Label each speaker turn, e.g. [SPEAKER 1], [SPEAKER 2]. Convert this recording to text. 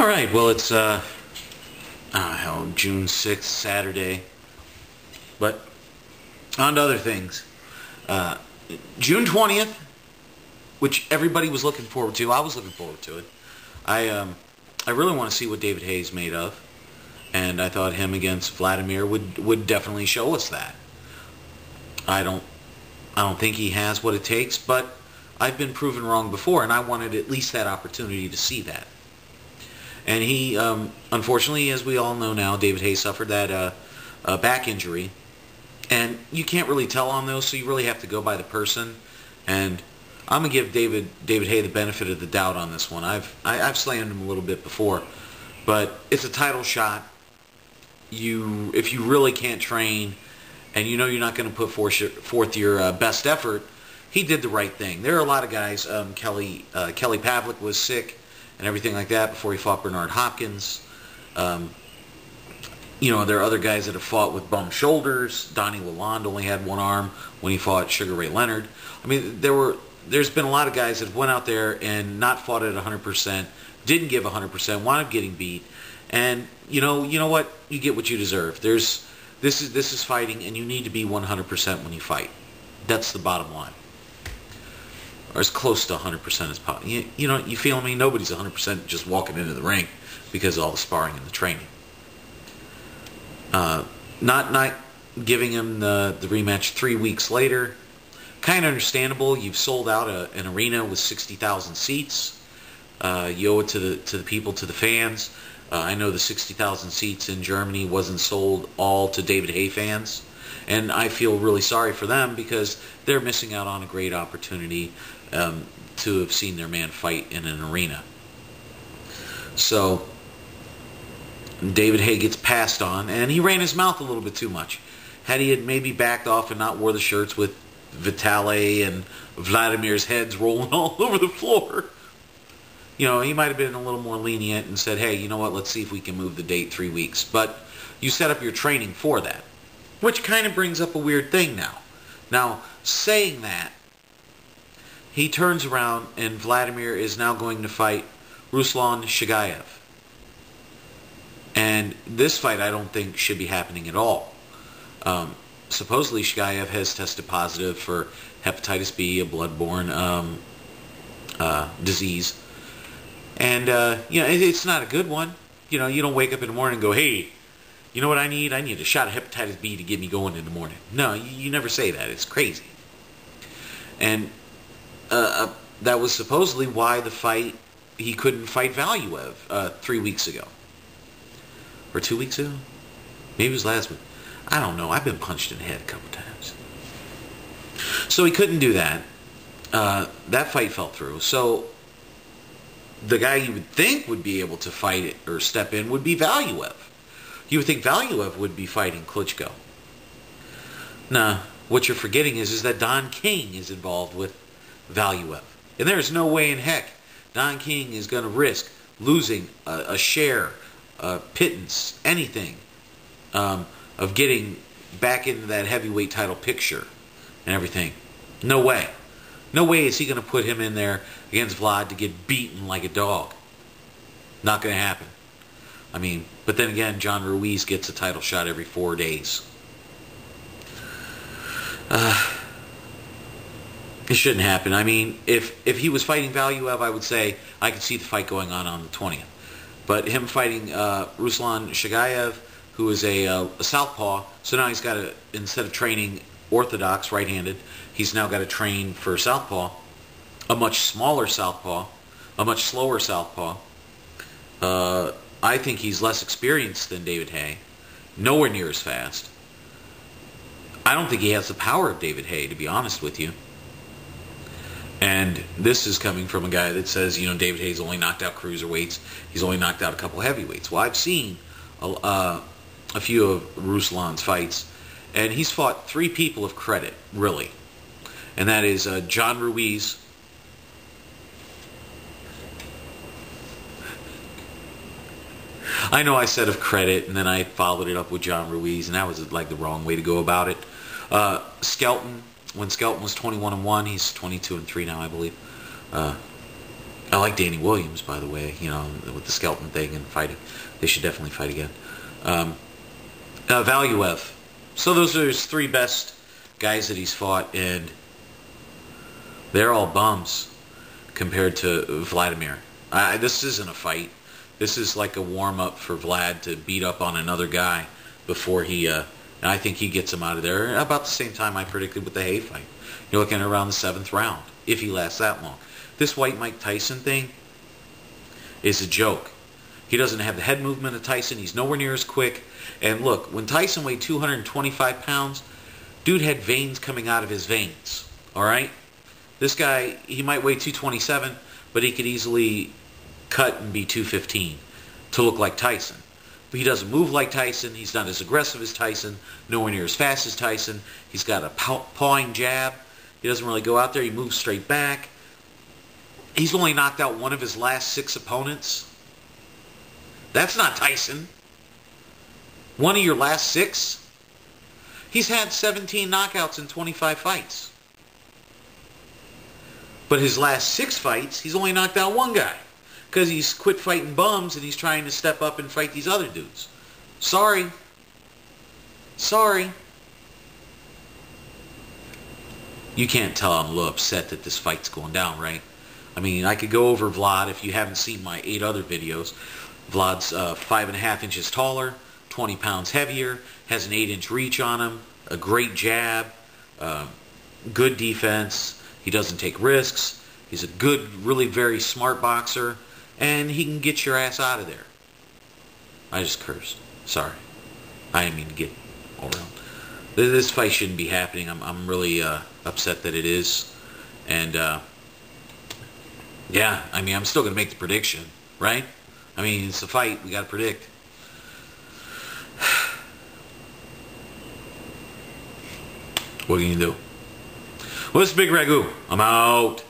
[SPEAKER 1] All right, well, it's June 6th, Saturday. But on to other things. June 20th, which everybody was looking forward to. I was looking forward to it. I really want to see what David Haye's made of, and I thought him against Vladimir would definitely show us that. I don't think he has what it takes, but I've been proven wrong before, and I wanted at least that opportunity to see that. And he, unfortunately, as we all know now, David Haye suffered that back injury. And you can't really tell on those, so you really have to go by the person. And I'm going to give David Haye the benefit of the doubt on this one. I've slammed him a little bit before. But it's a title shot. If you really can't train, and you know you're not going to put forth your best effort, he did the right thing. There are a lot of guys. Kelly Pavlik was sick and everything like that before he fought Bernard Hopkins. There are other guys that have fought with bum shoulders. Donnie Lalonde only had one arm when he fought Sugar Ray Leonard. I mean, there's been a lot of guys that went out there and not fought at 100%, didn't give 100%, wound up getting beat. And you know what? You get what you deserve. This is fighting, and you need to be 100% when you fight. That's the bottom line. Or as close to 100% as possible. You feel me? Nobody's 100% just walking into the ring because of all the sparring and the training. Not giving him the rematch 3 weeks later. Kind of understandable. You've sold out an arena with 60,000 seats. You owe it to the people, to the fans. I know the 60,000 seats in Germany wasn't sold all to David Haye fans. And I feel really sorry for them because they're missing out on a great opportunity to have seen their man fight in an arena. So David Haye gets passed on, and he ran his mouth a little bit too much. Had he had maybe backed off and not wore the shirts with Vitaly and Vladimir's heads rolling all over the floor, he might have been a little more lenient and said, hey, you know what, let's see if we can move the date 3 weeks. But you set up your training for that, which kind of brings up a weird thing now. Now, saying that, he turns around and Vladimir is now going to fight Ruslan Chagaev. And this fight I don't think should be happening at all. Supposedly Chagaev has tested positive for hepatitis B, a bloodborne disease. And, it's not a good one. You don't wake up in the morning and go, hey, you know what I need? I need a shot of hepatitis B to get me going in the morning. No, you never say that. It's crazy. And that was supposedly why he couldn't fight Valuev 3 weeks ago. Or 2 weeks ago? Maybe it was last week. I don't know. I've been punched in the head a couple times. So he couldn't do that. That fight fell through. So the guy you would think would be able to fight it or step in would be Valuev. You would think Valuev would be fighting Klitschko. Nah, what you're forgetting is that Don King is involved with Valuev. And there's no way in heck Don King is going to risk losing a share, pittance, anything, of getting back into that heavyweight title picture and everything. No way. No way is he going to put him in there against Vlad to get beaten like a dog. Not going to happen. I mean, but then again, John Ruiz gets a title shot every 4 days. It shouldn't happen. I mean, if he was fighting Valuev, I would say I could see the fight going on the 20th. But him fighting Ruslan Chagaev, who is a southpaw, so now he's got to, instead of training orthodox, right-handed, he's now got to train for southpaw, a much smaller southpaw, a much slower southpaw. I think he's less experienced than David Haye, nowhere near as fast. I don't think he has the power of David Haye, to be honest with you. And this is coming from a guy that says, David Haye's only knocked out cruiserweights. He's only knocked out a couple heavyweights. Well, I've seen a few of Ruslan's fights, and he's fought 3 people of credit, really. And that is John Ruiz, I know I said of credit, and then I followed it up with John Ruiz, and that was like the wrong way to go about it. Skelton, when Skelton was 21-1, he's 22-3 now, I believe. I like Danny Williams, by the way, you know, with the skeleton thing and fighting. They should definitely fight again. Valuev. So those are his 3 best guys that he's fought, and they're all bums compared to Vladimir. This isn't a fight. This is like a warm-up for Vlad to beat up on another guy before he... I think he gets him out of there about the same time I predicted with the Haye fight. You're looking at around the 7th round, if he lasts that long. This White Mike Tyson thing is a joke. He doesn't have the head movement of Tyson. He's nowhere near as quick. And look, when Tyson weighed 225 pounds, dude had veins coming out of his veins. All right? This guy, he might weigh 227, but he could easily cut and be 215 to look like Tyson. But he doesn't move like Tyson. He's not as aggressive as Tyson. Nowhere near as fast as Tyson. He's got a pawing jab. He doesn't really go out there. He moves straight back. He's only knocked out one of his last 6 opponents. That's not Tyson. One of your last 6? He's had 17 knockouts in 25 fights. But his last 6 fights, he's only knocked out 1 guy. Because he's quit fighting bums and he's trying to step up and fight these other dudes. Sorry. Sorry. You can't tell I'm a little upset that this fight's going down, right? I mean, I could go over Vlad if you haven't seen my 8 other videos. Vlad's 5.5 inches taller, 20 pounds heavier, has an 8-inch reach on him, a great jab, good defense. He doesn't take risks. He's a good, really very smart boxer, and he can get your ass out of there. I just cursed. Sorry. I didn't mean to get all around. This fight shouldn't be happening. I'm really upset that it is. And, yeah, I mean, I'm still going to make the prediction, right? I mean, it's a fight. We got to predict. What are you going to do? Well, this is Big Ragu. I'm out.